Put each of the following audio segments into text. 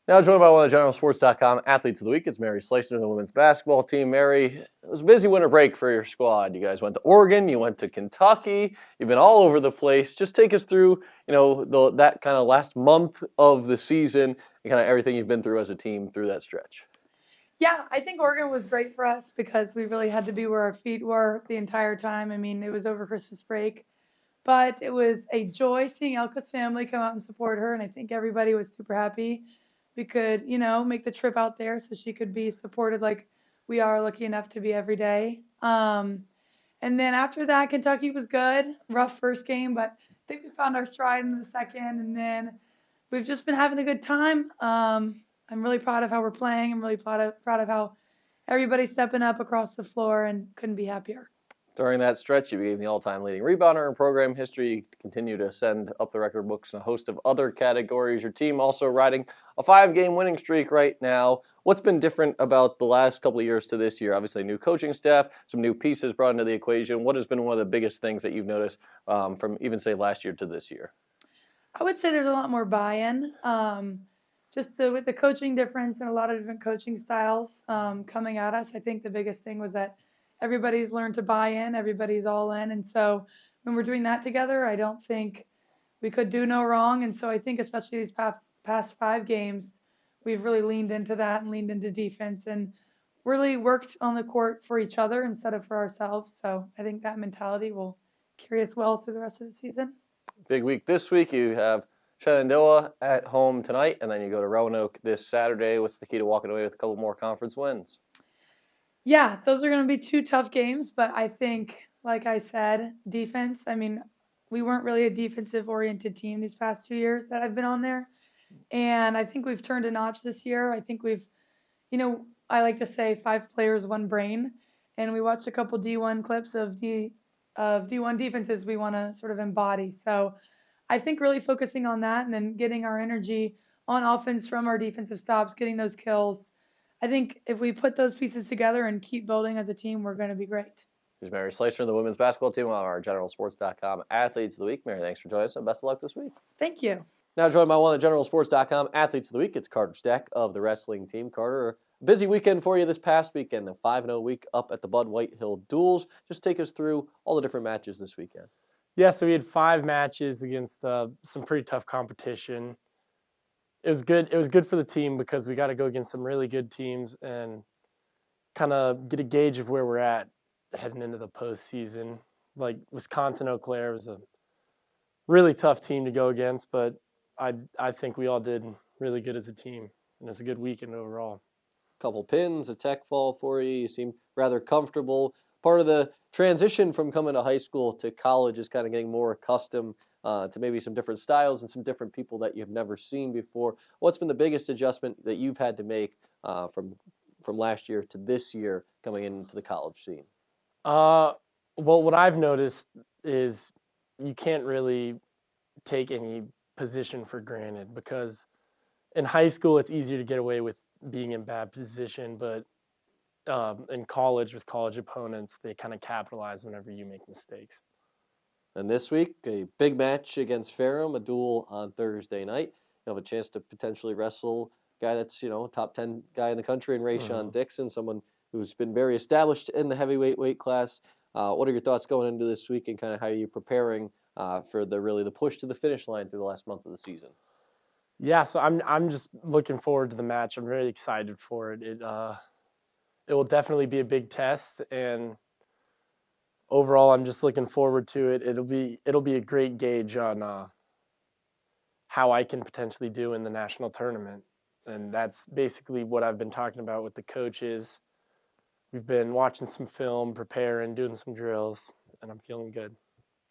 Now joined by one of the GeneralSports.com athletes of the week, it's Mary Schleusner of the women's basketball team. Mary, it was a busy winter break for your squad. You guys went to Oregon, you went to Kentucky, you've been all over the place. Just take us through, that kind of last month of the season and kind of everything you've been through as a team through that stretch. Yeah, I think Oregon was great for us because we really had to be where our feet were the entire time. I mean, it was over Christmas break, but it was a joy seeing Elka's family come out and support her, and I think everybody was super happy we could, make the trip out there so she could be supported like we are lucky enough to be every day. And then after that, Kentucky was good. Rough first game, but I think we found our stride in the second, and then we've just been having a good time. I'm really proud of how we're playing. I'm really proud of how everybody's stepping up across the floor, and couldn't be happier. During that stretch, you became the all-time leading rebounder in program history. You continue to ascend up the record books in a host of other categories. Your team also riding a 5-game winning streak right now. What's been different about the last couple of years to this year? Obviously, new coaching staff, some new pieces brought into the equation. What has been one of the biggest things that you've noticed from even, say, last year to this year? I would say there's a lot more buy-in. With the coaching difference and a lot of different coaching styles coming at us, I think the biggest thing was that everybody's learned to buy in, everybody's all in. And so when we're doing that together, I don't think we could do no wrong. And so I think especially these past 5 games, we've really leaned into that and leaned into defense and really worked on the court for each other instead of for ourselves. So I think that mentality will carry us well through the rest of the season. Big week this week. You have Shenandoah at home tonight, and then you go to Roanoke this Saturday. What's the key to walking away with a couple more conference wins? Yeah, those are going to be 2 tough games, but I think, like I said, defense. I mean, we weren't really a defensive-oriented team these past 2 years that I've been on there, and I think we've turned a notch this year. I think we've, I like to say 5 players, 1 brain, and we watched a couple D1 clips of D1 defenses we want to sort of embody. So I think really focusing on that and then getting our energy on offense from our defensive stops, getting those kills. I think if we put those pieces together and keep building as a team, we're going to be great. Here's Mary Schleusner of the women's basketball team on our GeneralSports.com athletes of the week. Mary, thanks for joining us, and best of luck this week. Thank you. Now joined by one of the GeneralSports.com athletes of the week, it's Carter Stack of the wrestling team. Carter, a busy weekend for you this past weekend, a 5-0 week up at the Budd Whitehill Duals. Just take us through all the different matches this weekend. Yeah, so we had 5 matches against some pretty tough competition. It was good. It was good for the team because we got to go against some really good teams and kind of get a gauge of where we're at heading into the postseason. Like Wisconsin, Eau Claire was a really tough team to go against, but I think we all did really good as a team, and it was a good weekend overall. Couple pins, a tech fall for you. You seem rather comfortable. Part of the transition from coming to high school to college is kind of getting more accustomed to maybe some different styles and some different people that you've never seen before. What's been the biggest adjustment that you've had to make from last year to this year coming into the college scene? Well, what I've noticed is you can't really take any position for granted because in high school it's easier to get away with being in bad position, but in college with college opponents, they kind of capitalize whenever you make mistakes. And this week, a big match against Ferrum, a duel on Thursday night. You'll have a chance to potentially wrestle a guy that's, top 10 guy in the country in Rayshawn Dixon, someone who's been very established in the heavyweight weight class. What are your thoughts going into this week, and kind of how are you preparing for the push to the finish line through the last month of the season? Yeah, so I'm just looking forward to the match. I'm really excited for it. It will definitely be a big test, and overall, I'm just looking forward to it. It'll be a great gauge on how I can potentially do in the national tournament, and that's basically what I've been talking about with the coaches. We've been watching some film, preparing, doing some drills, and I'm feeling good.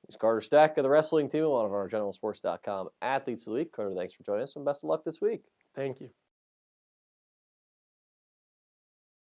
He's Carter Stack of the wrestling team, one of our GeneralSports.com athletes of the week. Carter, thanks for joining us, and best of luck this week. Thank you.